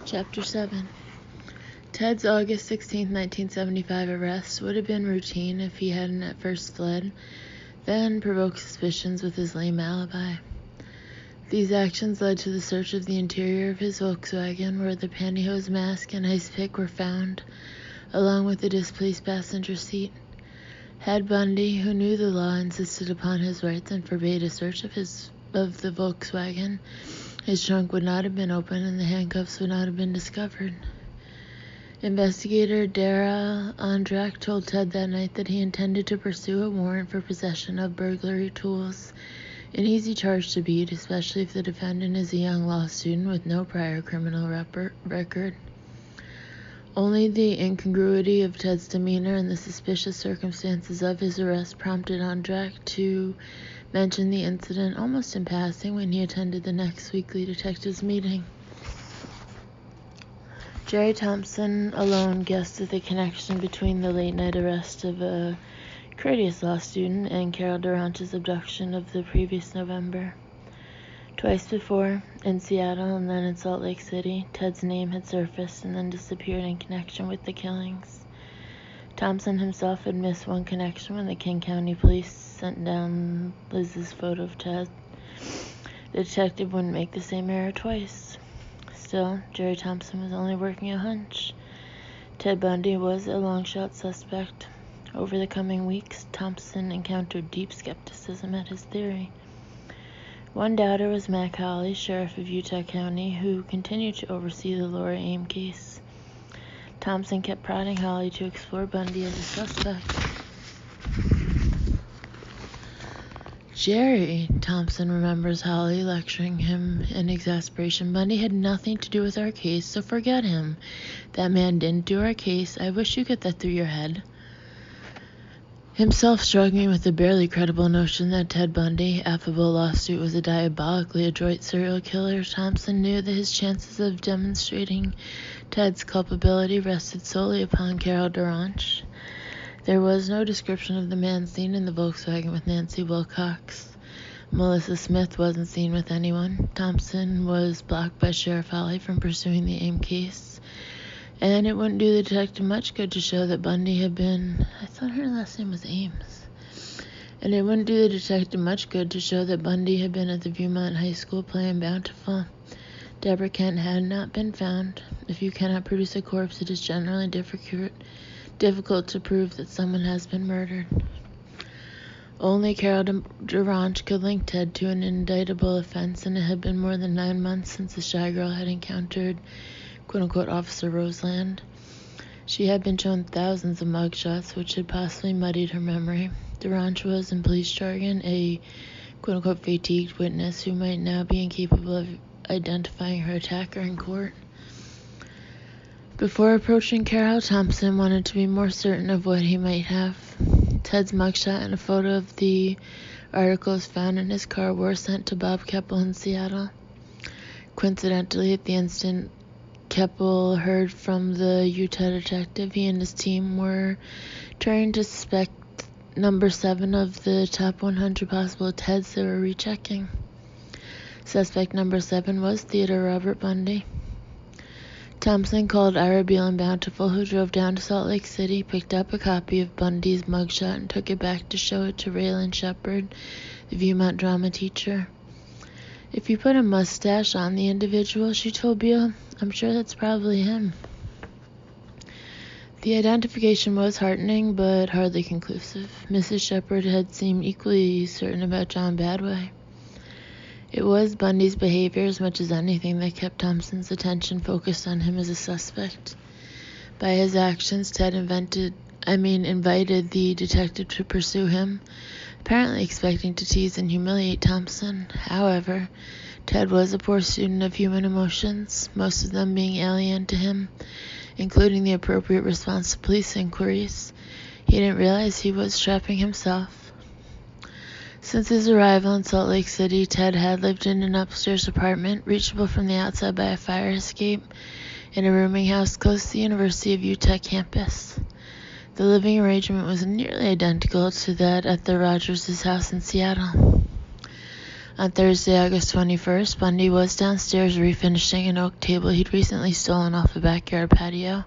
Chapter 7. Ted's August 16, 1975 arrest would have been routine if he hadn't at first fled, then provoked suspicions with his lame alibi. These actions led to the search of the interior of his Volkswagen, where the pantyhose mask and ice pick were found, along with the displaced passenger seat. Had Bundy, who knew the law, insisted upon his rights and forbade a search of the Volkswagen, his trunk would not have been opened and the handcuffs would not have been discovered. Investigator Daryl Ondrak told Ted that night that he intended to pursue a warrant for possession of burglary tools, an easy charge to beat, especially if the defendant is a young law student with no prior criminal record. Only the incongruity of Ted's demeanor and the suspicious circumstances of his arrest prompted Ondrak to mention the incident almost in passing when he attended the next weekly detectives meeting. Jerry Thompson alone guessed at the connection between the late-night arrest of a courteous law student and Carol Durant's abduction of the previous November. Twice before, in Seattle and then in Salt Lake City, Ted's name had surfaced and then disappeared in connection with the killings. Thompson himself had missed one connection when the King County Police sent down Liz's photo of Ted. The detective wouldn't make the same error twice. Still, Jerry Thompson was only working a hunch. Ted Bundy was a long-shot suspect. Over the coming weeks, Thompson encountered deep skepticism at his theory. One doubter was Mac Hawley, sheriff of Utah County, who continued to oversee the Laura Aim case. Thompson kept prodding Hawley to explore Bundy as a suspect. Jerry, Thompson remembers Hawley lecturing him in exasperation. Bundy had nothing to do with our case, so forget him. That man didn't do our case. I wish you get that through your head. Himself struggling with the barely credible notion that Ted Bundy, affable lawsuit, was a diabolically adroit serial killer, Thompson knew that his chances of demonstrating Ted's culpability rested solely upon Carol Durant. There was no description of the man seen in the Volkswagen with Nancy Wilcox. Melissa Smith wasn't seen with anyone. Thompson was blocked by Sheriff Hawley from pursuing the AIM case. And it wouldn't do the detective much good to show that Bundy had been... I thought her last name was Ames. And it wouldn't do the detective much good to show that Bundy had been at the Viewmont High School playing Bountiful. Deborah Kent had not been found. If you cannot produce a corpse, it is generally difficult to prove that someone has been murdered. Only Carol Durant could link Ted to an indictable offense, and it had been more than 9 months since the shy girl had encountered quote-unquote Officer Roseland. She had been shown thousands of mugshots, which had possibly muddied her memory. Durant was, in police jargon, a quote-unquote fatigued witness who might now be incapable of identifying her attacker in court. Before approaching Carol, Thompson wanted to be more certain of what he might have. Ted's mugshot and a photo of the articles found in his car were sent to Bob Keppel in Seattle. Coincidentally, at the instant Keppel heard from the Utah detective, he and his team were turning to suspect number 7 of the top 100 possible Teds they were rechecking. Suspect number 7 was Theodore Robert Bundy. Thompson called Ira Beale in Bountiful, who drove down to Salt Lake City, picked up a copy of Bundy's mugshot, and took it back to show it to Raylan Shepard, the Viewmont drama teacher. If you put a mustache on the individual, she told Beale, I'm sure that's probably him. The identification was heartening, but hardly conclusive. Mrs. Shepard had seemed equally certain about John Badway. It was Bundy's behavior as much as anything that kept Thompson's attention focused on him as a suspect. By his actions, Ted invited the detective to pursue him, apparently expecting to tease and humiliate Thompson. However, Ted was a poor student of human emotions, most of them being alien to him, including the appropriate response to police inquiries. He didn't realize he was trapping himself. Since his arrival in Salt Lake City, Ted had lived in an upstairs apartment, reachable from the outside by a fire escape, in a rooming house close to the University of Utah campus. The living arrangement was nearly identical to that at the Rogers' house in Seattle. On Thursday, August 21st, Bundy was downstairs refinishing an oak table he'd recently stolen off a backyard patio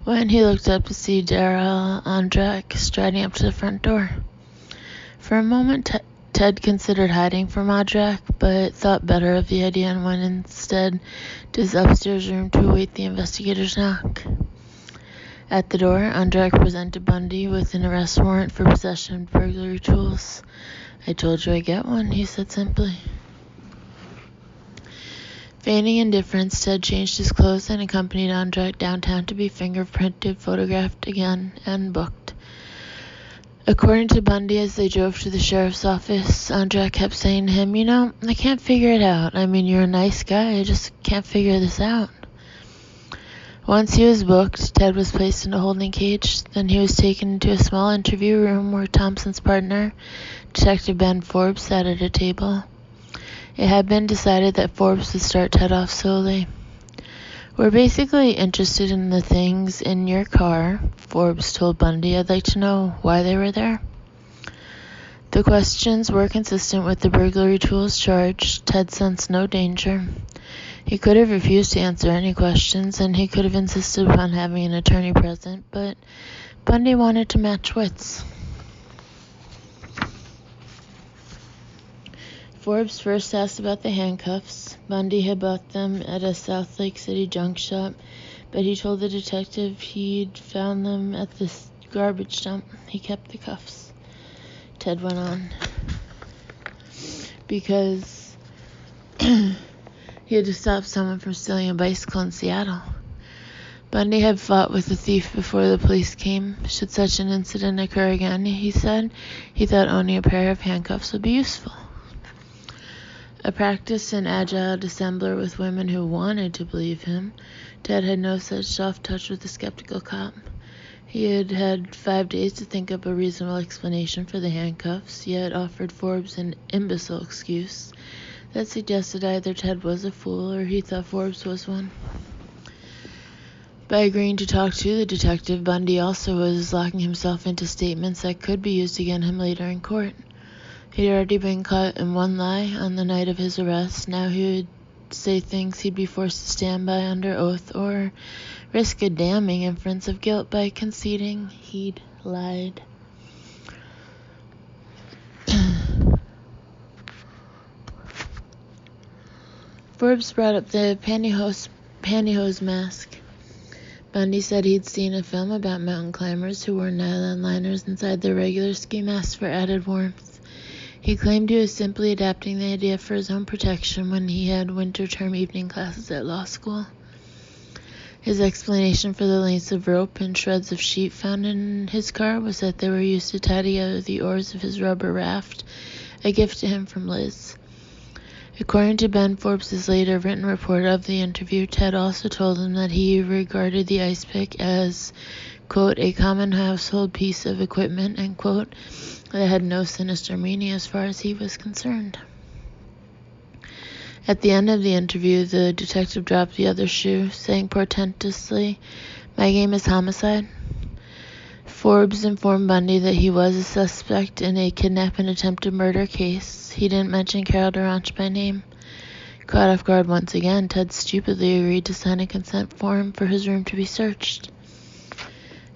when he looked up to see Darrell Ondrak striding up to the front door. For a moment, Ted considered hiding from Ondrak, but thought better of the idea and went instead to his upstairs room to await the investigator's knock. At the door, Ondrak presented Bundy with an arrest warrant for possession of burglary tools. "I told you I'd get one," he said simply. Feigning indifference, Ted changed his clothes and accompanied Ondrak downtown to be fingerprinted, photographed again, and booked. According to Bundy, as they drove to the sheriff's office, Ondrak kept saying to him, I can't figure it out. I mean, you're a nice guy. I just can't figure this out." Once he was booked, Ted was placed in a holding cage. Then he was taken into a small interview room where Thompson's partner, Detective Ben Forbes, sat at a table. It had been decided that Forbes would start Ted off slowly. "We're basically interested in the things in your car," Forbes told Bundy. "I'd like to know why they were there." The questions were consistent with the burglary tools charged. Ted sensed no danger. He could have refused to answer any questions, and he could have insisted upon having an attorney present, but Bundy wanted to match wits. Forbes first asked about the handcuffs. Bundy had bought them at a South Lake City junk shop, but he told the detective he'd found them at the garbage dump. He kept the cuffs. Ted went on. Because he had to stop someone from stealing a bicycle in Seattle. Bundy had fought with the thief before the police came. Should such an incident occur again, he said, he thought owning a pair of handcuffs would be useful. A practiced and agile dissembler with women who wanted to believe him, Ted had no such soft touch with the skeptical cop. He had had 5 days to think up a reasonable explanation for the handcuffs, yet offered Forbes an imbecile excuse that suggested either Ted was a fool or he thought Forbes was one. By agreeing to talk to the detective, Bundy also was locking himself into statements that could be used against him later in court. He'd already been caught in one lie on the night of his arrest. Now he would say things he'd be forced to stand by under oath or risk a damning inference of guilt by conceding he'd lied. Forbes brought up the pantyhose mask. Bundy said he'd seen a film about mountain climbers who wore nylon liners inside their regular ski masks for added warmth. He claimed he was simply adapting the idea for his own protection when he had winter term evening classes at law school. His explanation for the lengths of rope and shreds of sheet found in his car was that they were used to tie together the oars of his rubber raft, a gift to him from Liz. According to Ben Forbes' later written report of the interview, Ted also told him that he regarded the ice pick as, quote, a common household piece of equipment, end quote, that had no sinister meaning as far as he was concerned. At the end of the interview, the detective dropped the other shoe, saying portentously, "My game is homicide." Forbes informed Bundy that he was a suspect in a kidnap and attempted murder case. He didn't mention Carol Duranch by name. Caught off guard once again, Ted stupidly agreed to sign a consent form for his room to be searched.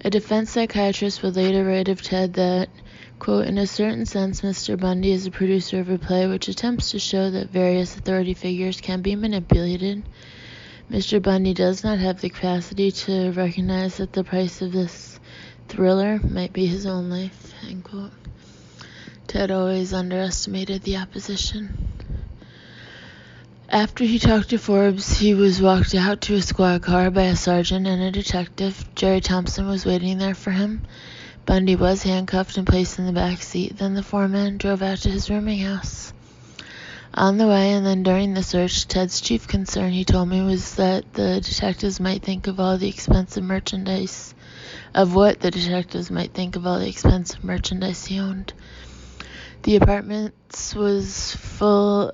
A defense psychiatrist would later write of Ted that, quote, in a certain sense, Mr. Bundy is a producer of a play which attempts to show that various authority figures can be manipulated. Mr. Bundy does not have the capacity to recognize that the price of this thriller might be his own life, end quote. Ted always underestimated the opposition. After he talked to Forbes, he was walked out to a squad car by a sergeant and a detective. Jerry Thompson was waiting there for him. Bundy was handcuffed and placed in the back seat. Then the foreman drove out to his rooming house. On the way and then during the search, Ted's chief concern, he told me, was that the detectives might think of all the expensive merchandise he owned. The apartment was full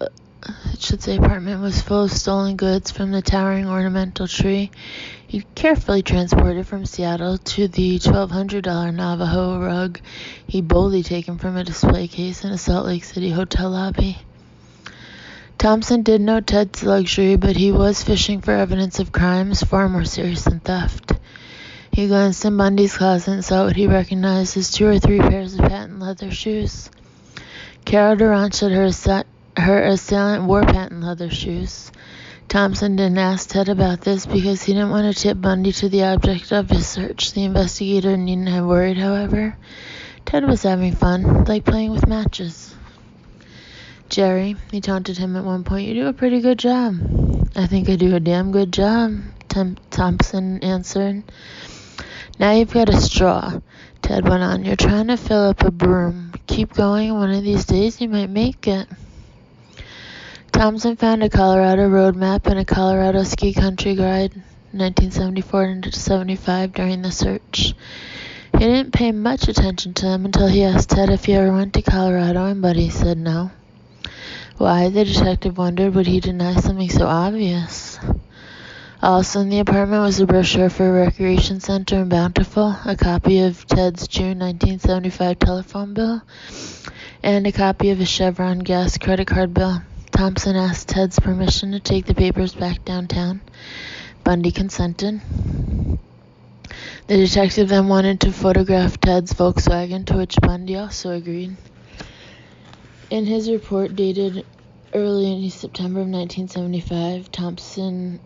of stolen goods, from the towering ornamental tree he carefully transported from Seattle to the $1,200 Navajo rug he'd boldly taken from a display case in a Salt Lake City hotel lobby. Thompson did know Ted's luxury, but he was fishing for evidence of crimes far more serious than theft. He glanced in Bundy's closet and saw what he recognized as 2 or 3 pairs of patent leather shoes. Carol Durant said her assailant wore patent leather shoes. Thompson didn't ask Ted about this because he didn't want to tip Bundy to the object of his search. The investigator needn't have worried, however. Ted was having fun, like playing with matches. "Jerry," he taunted him at one point, "you do a pretty good job." "I think I do a damn good job," Thompson answered. "Now you've got a straw," Ted went on. "You're trying to fill up a broom. Keep going, and one of these days you might make it." Thompson found a Colorado road map and a Colorado ski country guide, 1974 to 75, during the search. He didn't pay much attention to them until he asked Ted if he ever went to Colorado, and Buddy said no. Why, the detective wondered, would he deny something so obvious? Also in the apartment was a brochure for a recreation center in Bountiful, a copy of Ted's June 1975 telephone bill, and a copy of a Chevron gas credit card bill. Thompson asked Ted's permission to take the papers back downtown. Bundy consented. The detective then wanted to photograph Ted's Volkswagen, to which Bundy also agreed. In his report dated early in September of 1975, Thompson